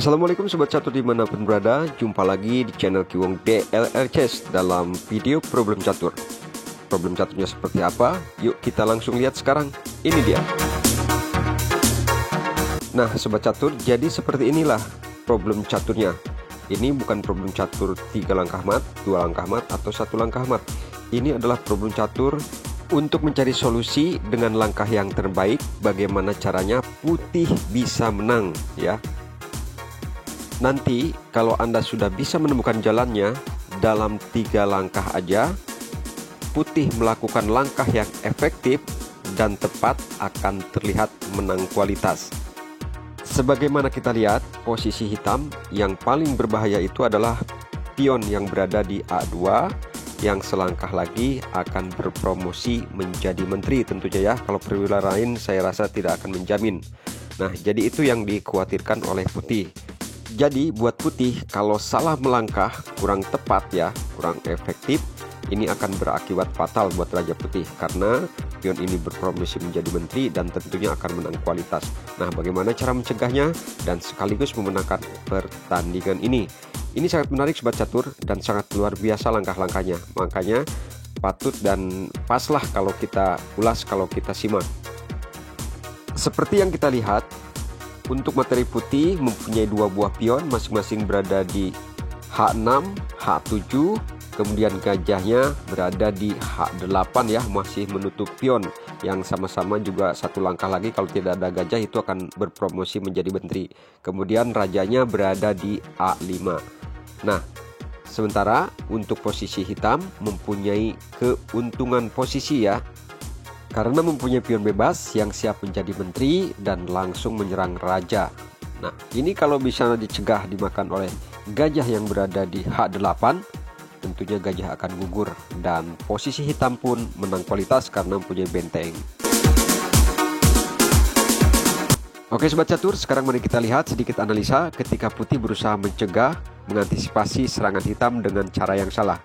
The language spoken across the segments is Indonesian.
Assalamualaikum Sobat Catur dimanapun berada. Jumpa lagi di channel Kiwong DLL Chess dalam video problem catur. Problem caturnya seperti apa? Yuk kita langsung lihat sekarang. Ini dia. Nah Sobat Catur, jadi seperti inilah problem caturnya. Ini bukan problem catur 3 langkah mat, 2 langkah mat, atau 1 langkah mat. Ini adalah problem catur untuk mencari solusi dengan langkah yang terbaik. Bagaimana caranya putih bisa menang ya. Nanti kalau Anda sudah bisa menemukan jalannya dalam 3 langkah aja, putih melakukan langkah yang efektif dan tepat akan terlihat menang kualitas. Sebagaimana kita lihat, posisi hitam yang paling berbahaya itu adalah pion yang berada di A2, yang selangkah lagi akan berpromosi menjadi menteri tentunya ya. Kalau perwira lain saya rasa tidak akan menjamin. Nah jadi itu yang dikhawatirkan oleh putih. Jadi buat putih kalau salah melangkah, kurang tepat ya, kurang efektif, ini akan berakibat fatal buat Raja Putih karena pion ini berpromosi menjadi menteri dan tentunya akan menang kualitas. Nah bagaimana cara mencegahnya dan sekaligus memenangkan pertandingan ini? Ini sangat menarik Sobat Catur dan sangat luar biasa langkah-langkahnya. Makanya patut dan paslah kalau kita ulas, kalau kita simak. Seperti yang kita lihat, untuk materi putih mempunyai 2 buah pion, masing-masing berada di H6, H7, kemudian gajahnya berada di H8 ya, masih menutup pion yang sama-sama juga 1 langkah lagi kalau tidak ada gajah itu akan berpromosi menjadi menteri. Kemudian rajanya berada di A5. Nah, sementara untuk posisi hitam mempunyai keuntungan posisi ya, karena mempunyai pion bebas yang siap menjadi menteri dan langsung menyerang raja. Nah ini kalau bisa dicegah dimakan oleh gajah yang berada di H8, tentunya gajah akan gugur dan posisi hitam pun menang kualitas karena mempunyai benteng. Oke Sobat Catur, sekarang mari kita lihat sedikit analisa ketika putih berusaha mencegah, mengantisipasi serangan hitam dengan cara yang salah.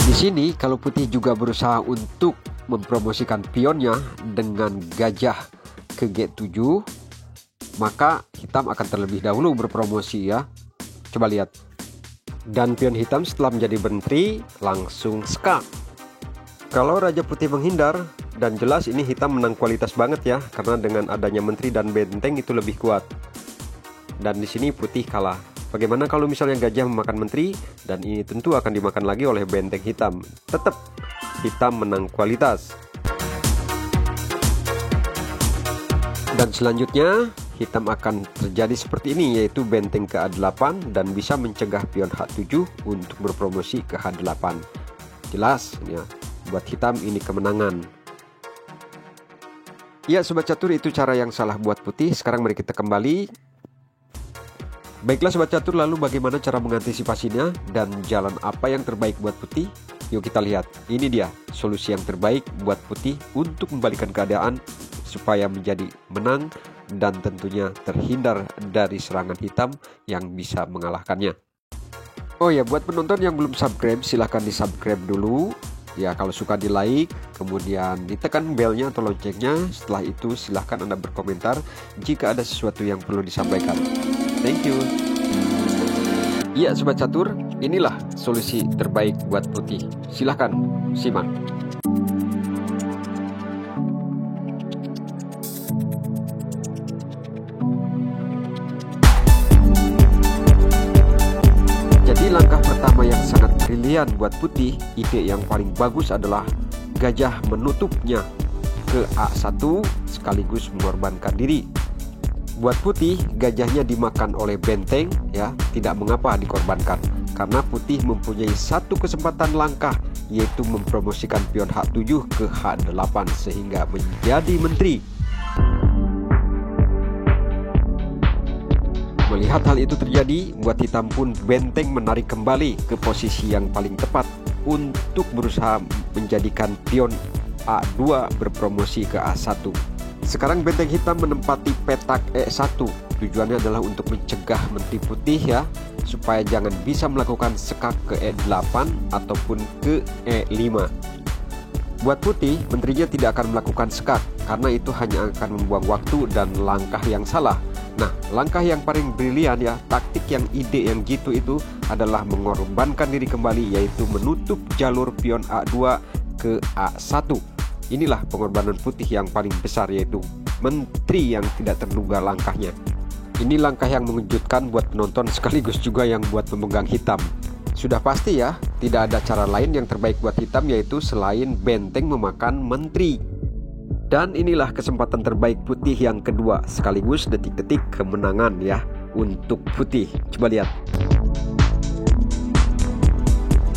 Di sini kalau putih juga berusaha untuk mempromosikan pionnya dengan gajah ke G7, maka hitam akan terlebih dahulu berpromosi ya. Coba lihat. Dan pion hitam setelah menjadi menteri langsung skak. Kalau Raja Putih menghindar, dan jelas ini hitam menang kualitas banget ya, karena dengan adanya menteri dan benteng itu lebih kuat. Dan di sini putih kalah. Bagaimana kalau misalnya gajah memakan menteri dan ini tentu akan dimakan lagi oleh benteng hitam? Tetap hitam menang kualitas. Dan selanjutnya hitam akan terjadi seperti ini, yaitu benteng ke A8 dan bisa mencegah pion H7 untuk berpromosi ke H8. Jelas ya, buat hitam ini kemenangan. Ya Sobat Catur, itu cara yang salah buat putih. Sekarang mari kita kembali. Baiklah Sobat Catur, lalu bagaimana cara mengantisipasinya dan jalan apa yang terbaik buat putih? Yuk kita lihat. Ini dia solusi yang terbaik buat putih untuk membalikan keadaan supaya menjadi menang dan tentunya terhindar dari serangan hitam yang bisa mengalahkannya. Oh ya, buat penonton yang belum subscribe silahkan di subscribe dulu ya. Kalau suka di like, kemudian ditekan belnya atau loncengnya. Setelah itu silahkan Anda berkomentar jika ada sesuatu yang perlu disampaikan. Thank you. Iya Sobat Catur, inilah solusi terbaik buat putih. Silahkan simak. Jadi langkah pertama yang sangat brilian buat putih, ide yang paling bagus adalah gajah menutupnya ke A1 sekaligus mengorbankan diri. Buat putih, gajahnya dimakan oleh benteng ya, tidak mengapa dikorbankan karena putih mempunyai 1 kesempatan langkah, yaitu mempromosikan pion H7 ke H8 sehingga menjadi menteri. Melihat hal itu terjadi, buat hitam pun benteng menarik kembali ke posisi yang paling tepat untuk berusaha menjadikan pion A2 berpromosi ke A1. Sekarang benteng hitam menempati petak E1. Tujuannya adalah untuk mencegah menteri putih ya, supaya jangan bisa melakukan sekak ke E8 ataupun ke E5. Buat putih, menterinya tidak akan melakukan sekak karena itu hanya akan membuang waktu dan langkah yang salah. Nah, langkah yang paling brilian ya, taktik yang ide yang gitu itu adalah mengorbankan diri kembali, yaitu menutup jalur pion A2 ke A1. Inilah pengorbanan putih yang paling besar, yaitu menteri yang tidak terduga langkahnya. Ini langkah yang mengejutkan buat penonton sekaligus juga yang buat pemegang hitam. Sudah pasti ya, tidak ada cara lain yang terbaik buat hitam yaitu selain benteng memakan menteri. Dan inilah kesempatan terbaik putih yang kedua, sekaligus detik-detik kemenangan ya untuk putih. Coba lihat.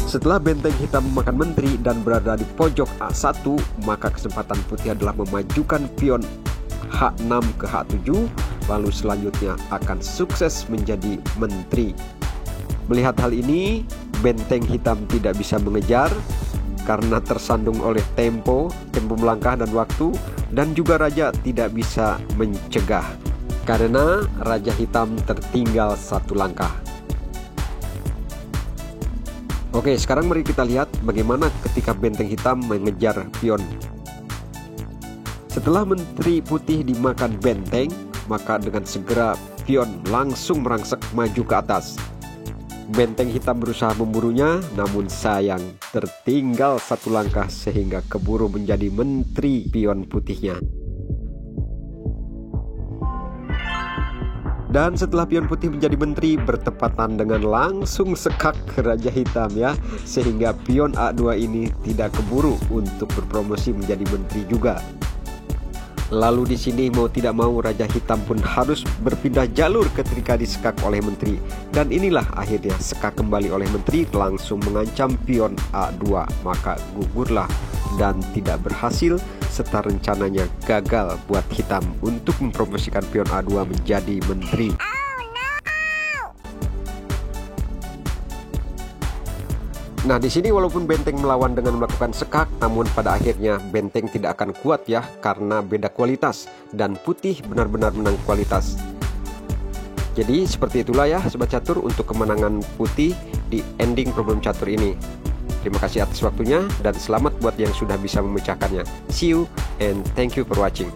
Setelah benteng hitam memakan menteri dan berada di pojok A1, maka kesempatan putih adalah memajukan pion H6 ke H7, lalu selanjutnya akan sukses menjadi menteri. Melihat hal ini, benteng hitam tidak bisa mengejar karena tersandung oleh tempo melangkah dan waktu, dan juga raja tidak bisa mencegah karena raja hitam tertinggal satu langkah. Oke, sekarang mari kita lihat bagaimana ketika benteng hitam mengejar pion. Setelah menteri putih dimakan benteng, maka dengan segera pion langsung merangsek maju ke atas. Benteng hitam berusaha memburunya, namun sayang tertinggal satu langkah sehingga keburu menjadi menteri pion putihnya. Dan setelah pion putih menjadi menteri, bertepatan dengan langsung sekak ke raja hitam ya, sehingga pion A2 ini tidak keburu untuk berpromosi menjadi menteri juga. Lalu di sini mau tidak mau raja hitam pun harus berpindah jalur ketika disekak oleh menteri. Dan inilah akhirnya sekak kembali oleh menteri, langsung mengancam pion A2. Maka gugurlah dan tidak berhasil, serta rencananya gagal buat hitam untuk mempromosikan pion A2 menjadi menteri. Nah, di sini walaupun benteng melawan dengan melakukan sekak, namun pada akhirnya benteng tidak akan kuat ya, karena beda kualitas, dan putih benar-benar menang kualitas. Jadi seperti itulah ya sobat catur untuk kemenangan putih di ending problem catur ini. Terima kasih atas waktunya dan selamat buat yang sudah bisa memecahkannya. See you and thank you for watching.